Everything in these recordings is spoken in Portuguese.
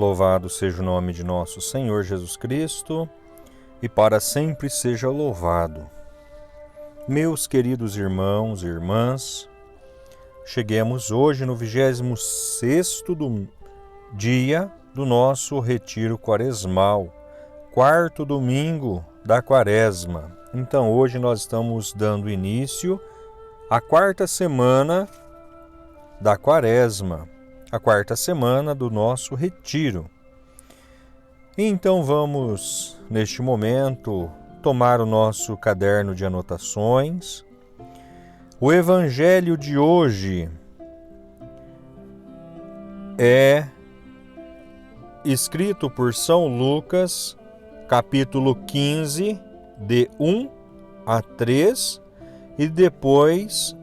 Louvado seja o nome de nosso Senhor Jesus Cristo e para sempre seja louvado. Meus queridos irmãos e irmãs, cheguemos hoje no 26º dia do nosso retiro quaresmal, quarto domingo da quaresma. Então hoje nós estamos dando início à quarta semana da quaresma, a quarta semana do nosso retiro. Então vamos, neste momento, tomar o nosso caderno de anotações. O evangelho de hoje é escrito por São Lucas, capítulo 15, de 1 a 3, e depois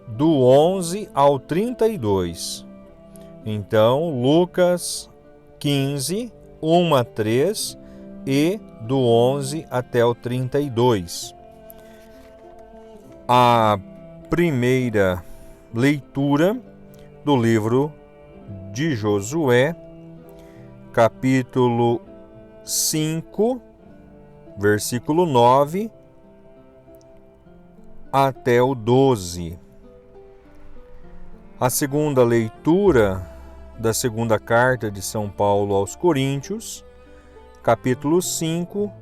do 11 ao 32. Então, Lucas 15, 1 a 3 e do 11 até o 32. A primeira leitura do livro de Josué, capítulo 5, versículo 9 até o 12. A segunda leitura da segunda carta de São Paulo aos Coríntios, capítulo 5,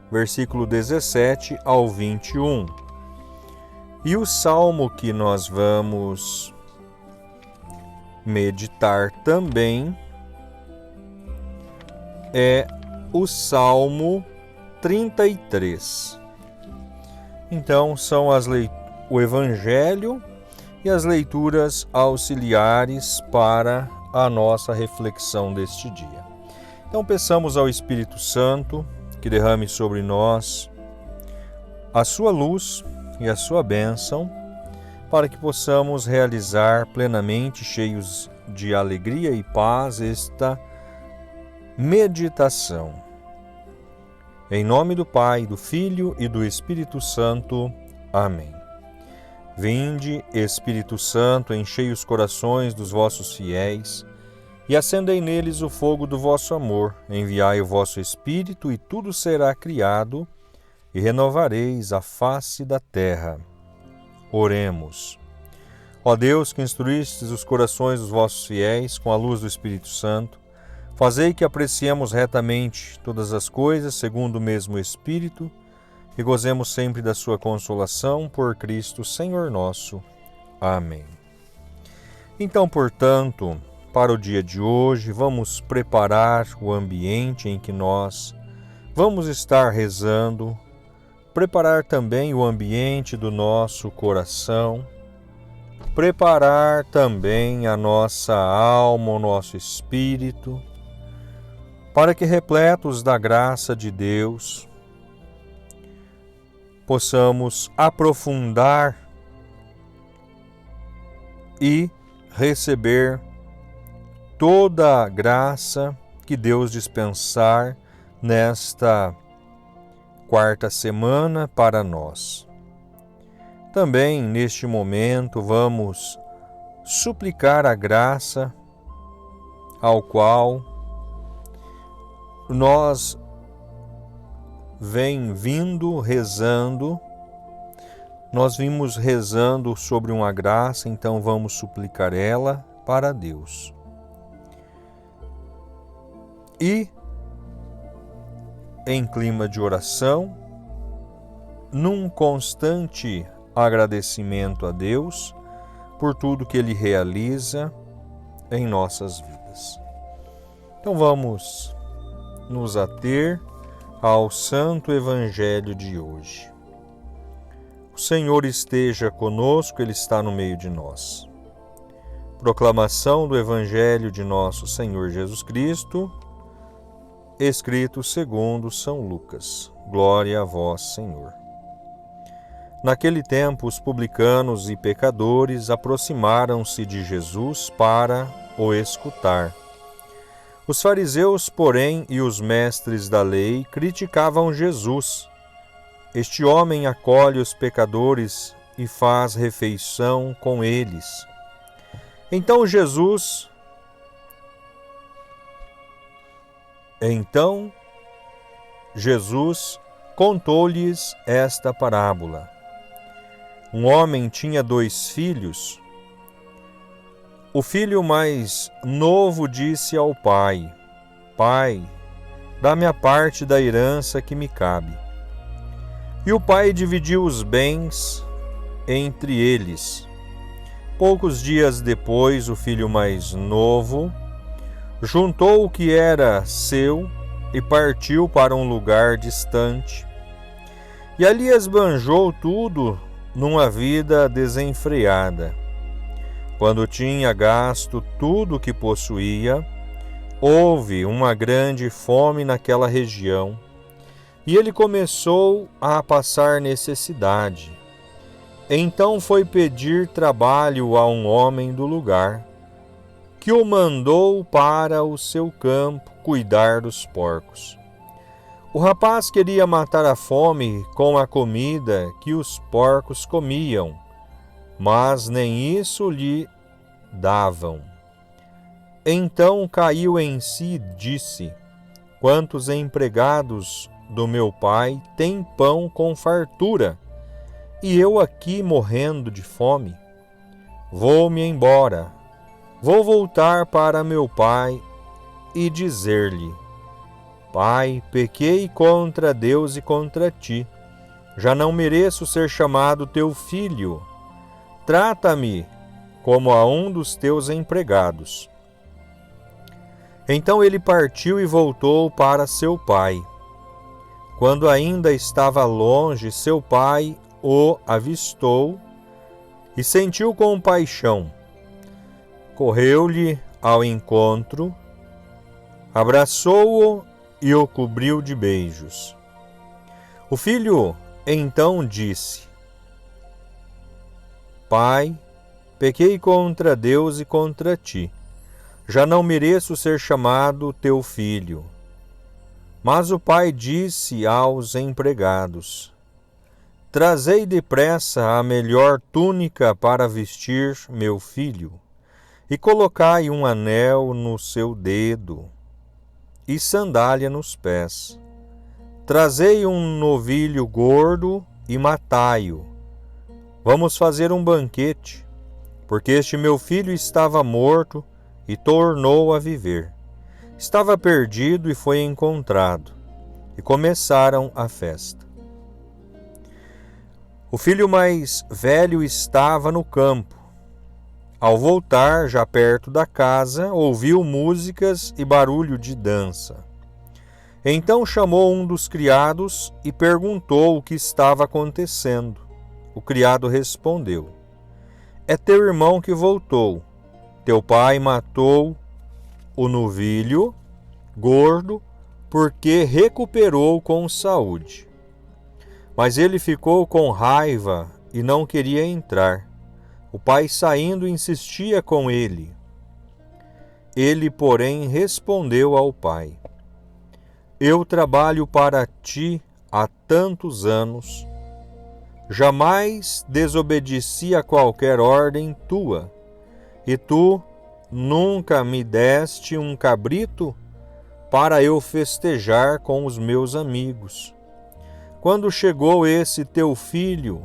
versículo 17 ao 21. E o salmo que nós vamos meditar também é o Salmo 33. Então, são o Evangelho e as leituras auxiliares para a nossa reflexão deste dia. Então, peçamos ao Espírito Santo que derrame sobre nós a sua luz e a sua bênção, para que possamos realizar plenamente, cheios de alegria e paz, esta meditação. Em nome do Pai, do Filho e do Espírito Santo. Amém. Vinde, Espírito Santo, enchei os corações dos vossos fiéis e acendei neles o fogo do vosso amor. Enviai o vosso Espírito e tudo será criado e renovareis a face da terra. Oremos. Ó Deus, que instruístes os corações dos vossos fiéis com a luz do Espírito Santo, fazei que apreciemos retamente todas as coisas segundo o mesmo Espírito e gozemos sempre da sua consolação por Cristo, Senhor nosso. Amém. Então, portanto, para o dia de hoje, vamos preparar o ambiente em que nós vamos estar rezando, preparar também o ambiente do nosso coração, preparar também a nossa alma, o nosso espírito, para que, repletos da graça de Deus, possamos aprofundar e receber toda a graça que Deus dispensar nesta quarta semana para nós. Também, neste momento, vamos suplicar a graça ao qual nós nós vimos rezando sobre uma graça, então vamos suplicar ela para Deus. E, em clima de oração, num constante agradecimento a Deus por tudo que Ele realiza em nossas vidas. Então vamos nos ater ao Santo Evangelho de hoje. O Senhor esteja conosco, Ele está no meio de nós. Proclamação do Evangelho de nosso Senhor Jesus Cristo, escrito segundo São Lucas. Glória a vós, Senhor. Naquele tempo, os publicanos e pecadores aproximaram-se de Jesus para o escutar. Os fariseus, porém, e os mestres da lei criticavam Jesus. Este homem acolhe os pecadores e faz refeição com eles. Então Jesus Então Jesus contou-lhes esta parábola. Um homem tinha 2 filhos. O filho mais novo disse ao pai: Pai, dá-me a parte da herança que me cabe. E o pai dividiu os bens entre eles. Poucos dias depois, o filho mais novo juntou o que era seu e partiu para um lugar distante. E ali esbanjou tudo numa vida desenfreada. Quando tinha gasto tudo o que possuía, houve uma grande fome naquela região, e ele começou a passar necessidade. Então foi pedir trabalho a um homem do lugar, que o mandou para o seu campo cuidar dos porcos. O rapaz queria matar a fome com a comida que os porcos comiam, mas nem isso lhe davam. Então caiu em si e disse: Quantos empregados do meu pai têm pão com fartura, e eu aqui morrendo de fome? Vou-me embora, vou voltar para meu pai e dizer-lhe: Pai, pequei contra Deus e contra ti. Já não mereço ser chamado teu filho. Trata-me como a um dos teus empregados. Então ele partiu e voltou para seu pai. Quando ainda estava longe, seu pai o avistou e sentiu compaixão. Correu-lhe ao encontro, abraçou-o e o cobriu de beijos. O filho então disse: Pai, pequei contra Deus e contra ti. Já não mereço ser chamado teu filho. Mas o pai disse aos empregados: Trazei depressa a melhor túnica para vestir meu filho, e colocai um anel no seu dedo e sandália nos pés. Trazei um novilho gordo e matai-o. Vamos fazer um banquete, porque este meu filho estava morto e tornou a viver. Estava perdido e foi encontrado. E começaram a festa. O filho mais velho estava no campo. Ao voltar, já perto da casa, ouviu músicas e barulho de dança. Então chamou um dos criados e perguntou o que estava acontecendo. O criado respondeu: É teu irmão que voltou. Teu pai matou o novilho gordo porque recuperou com saúde. Mas ele ficou com raiva e não queria entrar. O pai, saindo, insistia com ele. Ele, porém, respondeu ao pai: Eu trabalho para ti há tantos anos. Jamais desobedeci a qualquer ordem tua, e tu nunca me deste um cabrito para eu festejar com os meus amigos. Quando chegou esse teu filho,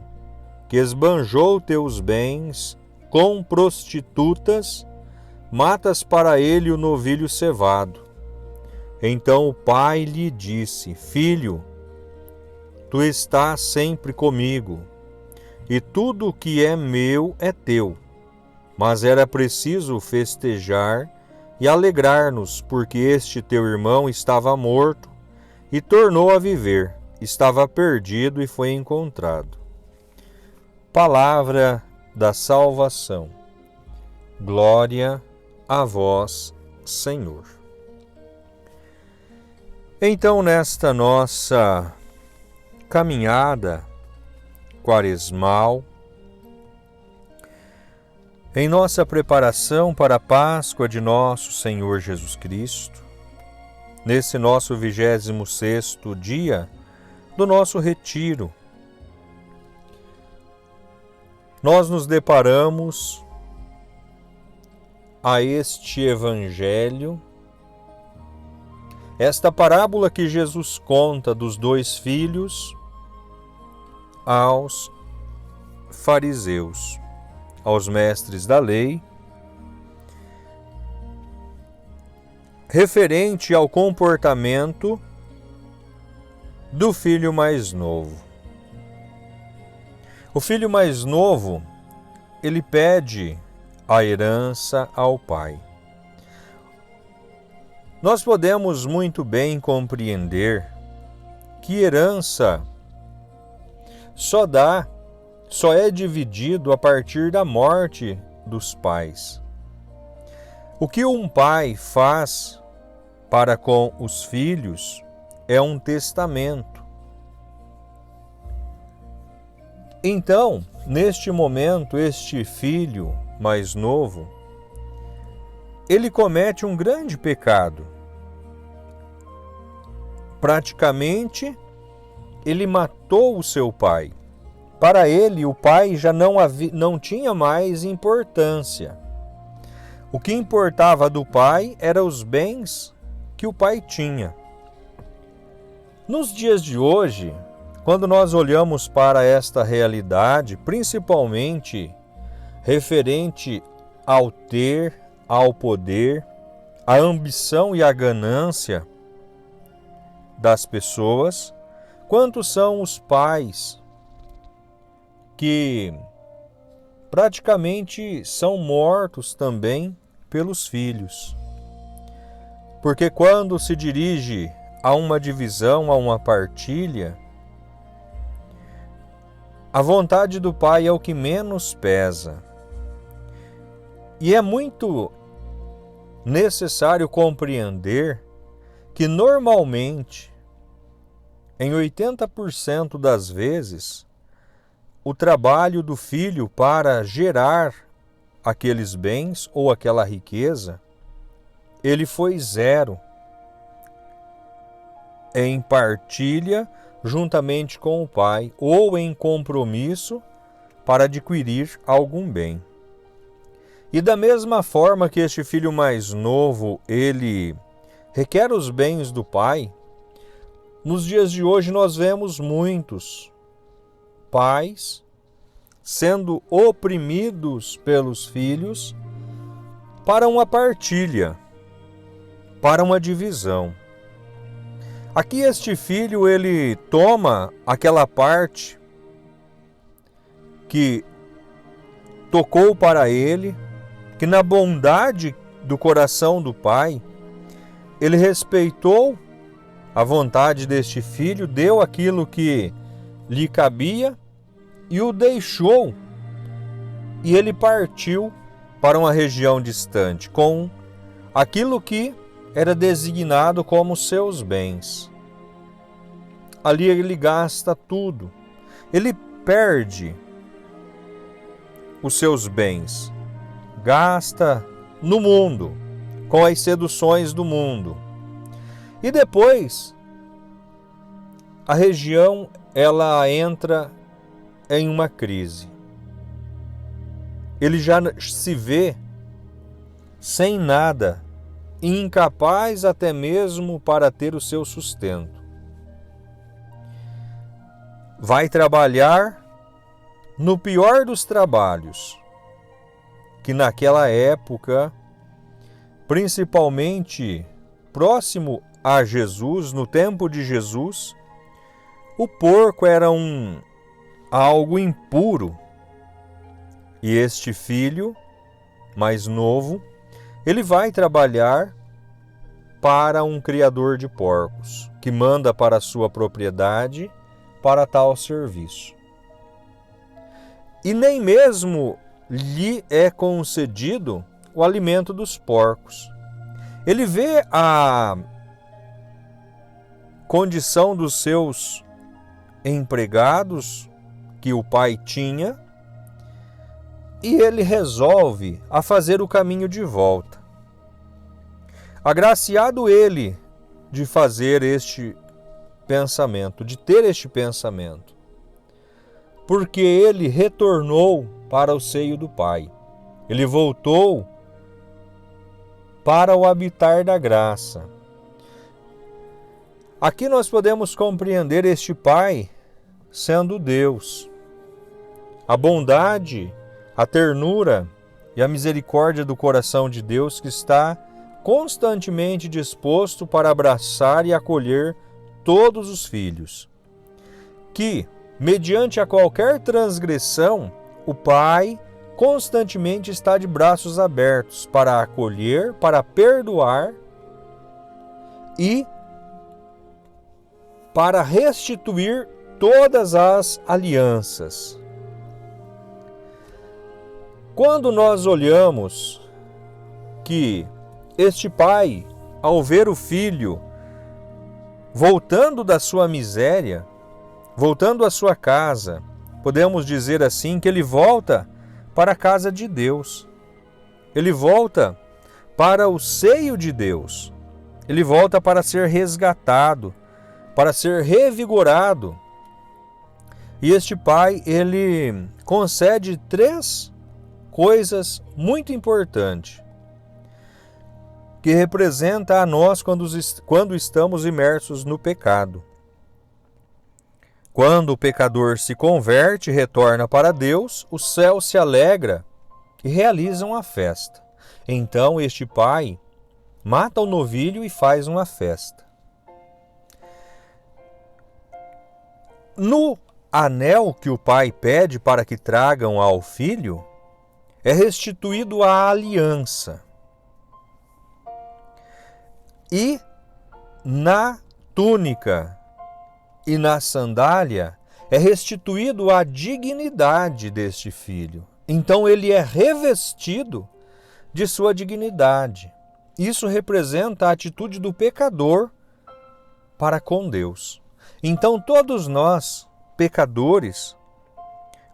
que esbanjou teus bens com prostitutas, matas para ele o novilho cevado. Então o pai lhe disse: Filho, tu estás sempre comigo, e tudo o que é meu é teu. Mas era preciso festejar e alegrar-nos, porque este teu irmão estava morto e tornou a viver, estava perdido e foi encontrado. Palavra da salvação. Glória a vós, Senhor. Então, nesta nossa caminhada quaresmal, em nossa preparação para a Páscoa de nosso Senhor Jesus Cristo, nesse nosso 26º dia do nosso retiro, nós nos deparamos a este Evangelho, Esta parábola que Jesus conta dos 2 filhos aos fariseus, aos mestres da lei, referente ao comportamento do filho mais novo. O filho mais novo, ele pede a herança ao pai. Nós podemos muito bem compreender que herança só é dividido a partir da morte dos pais. O que um pai faz para com os filhos é um testamento. Então, neste momento, este filho mais novo, ele comete um grande pecado. Praticamente, ele matou o seu pai. Para ele, o pai já não tinha mais importância. O que importava do pai eram os bens que o pai tinha. Nos dias de hoje, quando nós olhamos para esta realidade, principalmente referente ao ter, ao poder, à ambição e à ganância das pessoas, quantos são os pais que praticamente são mortos também pelos filhos? Porque quando se dirige a uma divisão, a uma partilha, a vontade do pai é o que menos pesa. E é muito necessário compreender que normalmente, em 80% das vezes, o trabalho do filho para gerar aqueles bens ou aquela riqueza, ele foi zero em partilha juntamente com o pai ou em compromisso para adquirir algum bem. E da mesma forma que este filho mais novo, ele requer os bens do pai, nos dias de hoje nós vemos muitos pais sendo oprimidos pelos filhos para uma partilha, para uma divisão. Aqui este filho, ele toma aquela parte que tocou para ele, que na bondade do coração do pai, ele respeitou a vontade deste filho, deu aquilo que lhe cabia e o deixou. E ele partiu para uma região distante com aquilo que era designado como seus bens. Ali ele gasta tudo. Ele perde os seus bens. Gasta no mundo, com as seduções do mundo. E depois, a região, ela entra em uma crise. Ele já se vê sem nada, incapaz até mesmo para ter o seu sustento. Vai trabalhar no pior dos trabalhos, que naquela época, principalmente próximo a Jesus, no tempo de Jesus, o porco era algo impuro. E este filho mais novo, ele vai trabalhar para um criador de porcos, que manda para a sua propriedade para tal serviço. E nem mesmo lhe é concedido o alimento dos porcos. Ele vê a condição dos seus empregados que o pai tinha e ele resolve a fazer o caminho de volta. Agraciado ele de fazer este pensamento, de ter este pensamento, porque ele retornou para o seio do Pai. Ele voltou para o habitar da graça. Aqui nós podemos compreender este Pai sendo Deus. A bondade, a ternura e a misericórdia do coração de Deus que está constantemente disposto para abraçar e acolher todos os filhos. Que, mediante a qualquer transgressão, o Pai constantemente está de braços abertos para acolher, para perdoar e para restituir todas as alianças. Quando nós olhamos que este pai, ao ver o filho voltando da sua miséria, voltando à sua casa, podemos dizer assim que ele volta para a casa de Deus. Ele volta para o seio de Deus. Ele volta para ser resgatado, para ser revigorado. E este pai, ele concede 3 coisas muito importantes que representa a nós quando estamos imersos no pecado. Quando o pecador se converte e retorna para Deus, o céu se alegra e realiza uma festa. Então este pai mata o novilho e faz uma festa. No anel que o pai pede para que tragam ao filho, é restituído a aliança. E na túnica e na sandália é restituído a dignidade deste filho. Então ele é revestido de sua dignidade. Isso representa a atitude do pecador para com Deus. Então todos nós, pecadores,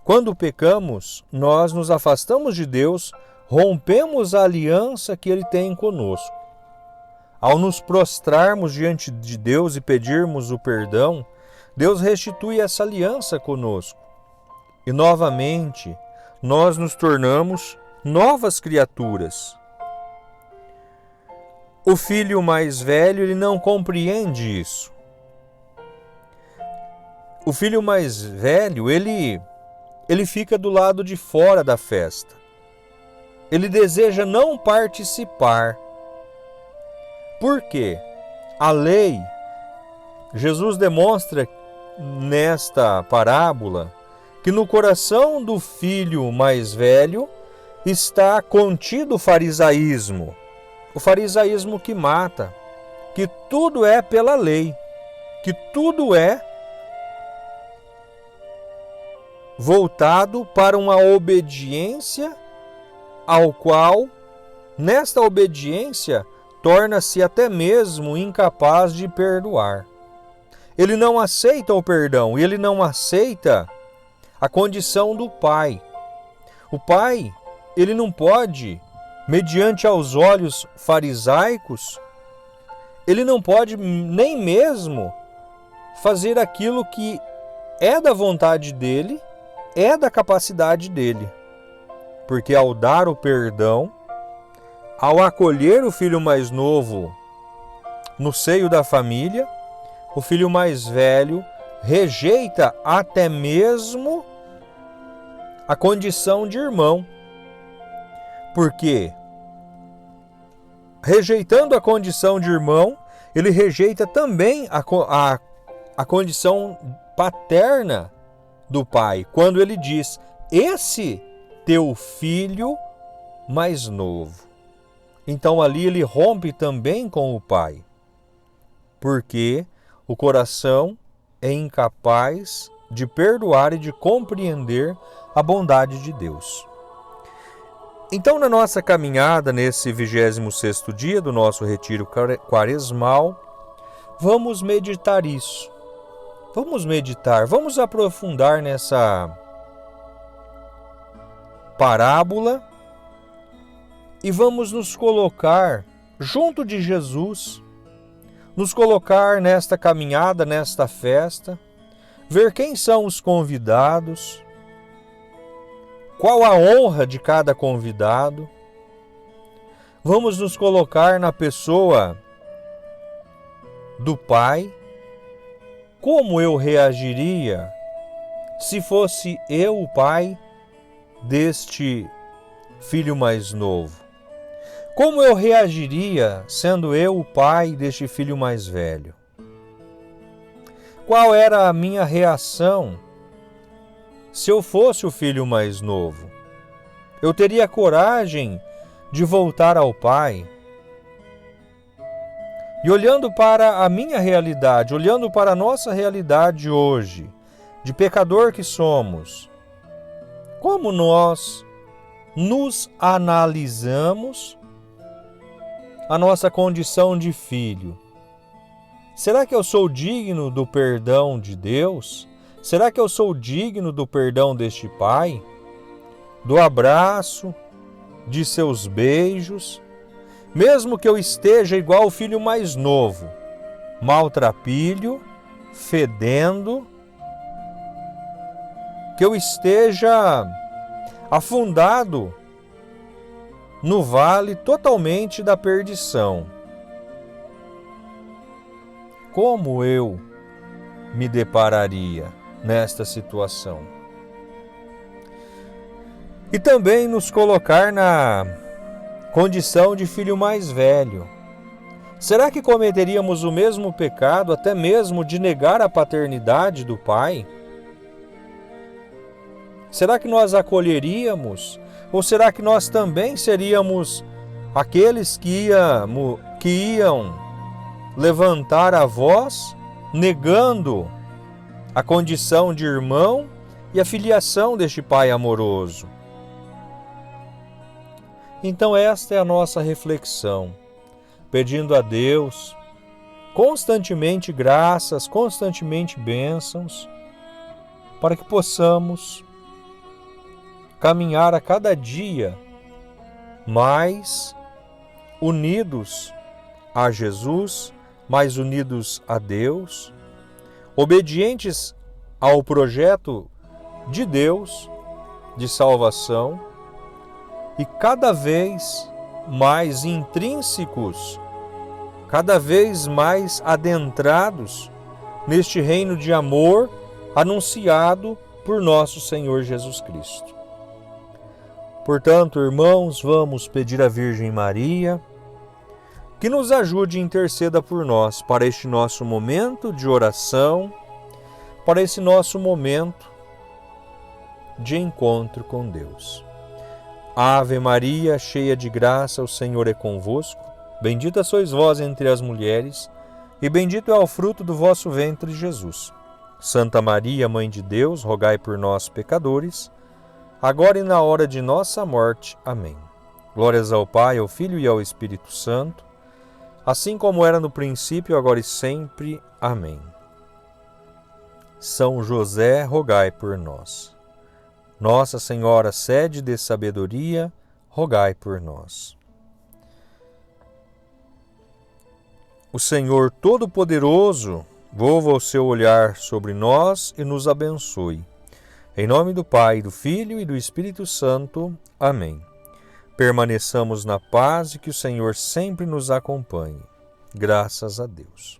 quando pecamos, nós nos afastamos de Deus, rompemos a aliança que Ele tem conosco. Ao nos prostrarmos diante de Deus e pedirmos o perdão, Deus restitui essa aliança conosco. E novamente, nós nos tornamos novas criaturas. O filho mais velho, ele não compreende isso. O filho mais velho, ele fica do lado de fora da festa. Ele deseja não participar. Por quê? A lei, Jesus demonstra nesta parábola que no coração do filho mais velho está contido o farisaísmo que mata, que tudo é pela lei, que tudo é voltado para uma obediência ao qual, nesta obediência, torna-se até mesmo incapaz de perdoar. Ele não aceita o perdão, ele não aceita a condição do pai. O pai, ele não pode, mediante aos olhos farisaicos, ele não pode nem mesmo fazer aquilo que é da vontade dele, é da capacidade dele. Porque ao dar o perdão, ao acolher o filho mais novo no seio da família, o filho mais velho rejeita até mesmo a condição de irmão. Porque, rejeitando a condição de irmão, ele rejeita também a condição paterna do pai, quando ele diz: esse teu filho mais novo. Então ali ele rompe também com o pai, porque o coração é incapaz de perdoar e de compreender a bondade de Deus. Então, na nossa caminhada, nesse 26º dia do nosso retiro quaresmal, vamos meditar isso. Vamos aprofundar nessa parábola e vamos nos colocar junto de Jesus, nos colocar nesta caminhada, nesta festa, ver quem são os convidados, qual a honra de cada convidado. Vamos nos colocar na pessoa do Pai, Como eu reagiria se fosse eu o pai deste filho mais novo? Como eu reagiria sendo eu o pai deste filho mais velho? Qual era a minha reação se eu fosse o filho mais novo? Eu teria coragem de voltar ao pai? E olhando para a minha realidade, olhando para a nossa realidade hoje, de pecador que somos, como nós nos analisamos a nossa condição de filho? Será que eu sou digno do perdão de Deus? Será que eu sou digno do perdão deste Pai? Do abraço, de seus beijos? Mesmo que eu esteja igual o filho mais novo, maltrapilho, fedendo, que eu esteja afundado no vale totalmente da perdição, como eu me depararia nesta situação? E também nos colocar na condição de filho mais velho. Será que cometeríamos o mesmo pecado, até mesmo de negar a paternidade do pai? Será que nós acolheríamos? Ou será que nós também seríamos aqueles que iam levantar a voz, negando a condição de irmão e a filiação deste pai amoroso? Então esta é a nossa reflexão, pedindo a Deus constantemente graças, constantemente bênçãos, para que possamos caminhar a cada dia mais unidos a Jesus, mais unidos a Deus, obedientes ao projeto de Deus de salvação e cada vez mais intrínsecos, cada vez mais adentrados neste reino de amor anunciado por nosso Senhor Jesus Cristo. Portanto, irmãos, vamos pedir à Virgem Maria que nos ajude e interceda por nós para este nosso momento de oração, para esse nosso momento de encontro com Deus. Ave Maria, cheia de graça, o Senhor é convosco. Bendita sois vós entre as mulheres, e bendito é o fruto do vosso ventre, Jesus. Santa Maria, Mãe de Deus, rogai por nós, pecadores, agora e na hora de nossa morte. Amém. Glórias ao Pai, ao Filho e ao Espírito Santo, assim como era no princípio, agora e sempre. Amém. São José, rogai por nós. Nossa Senhora, sede de sabedoria, rogai por nós. O Senhor Todo-Poderoso volva o seu olhar sobre nós e nos abençoe. Em nome do Pai, do Filho e do Espírito Santo. Amém. Permaneçamos na paz e que o Senhor sempre nos acompanhe. Graças a Deus.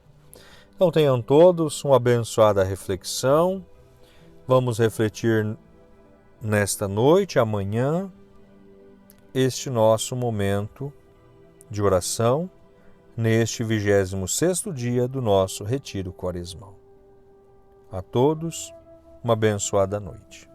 Então tenham todos uma abençoada reflexão. Vamos refletir nesta noite, amanhã, este nosso momento de oração, neste 26º dia do nosso retiro quaresmal. A todos, uma abençoada noite.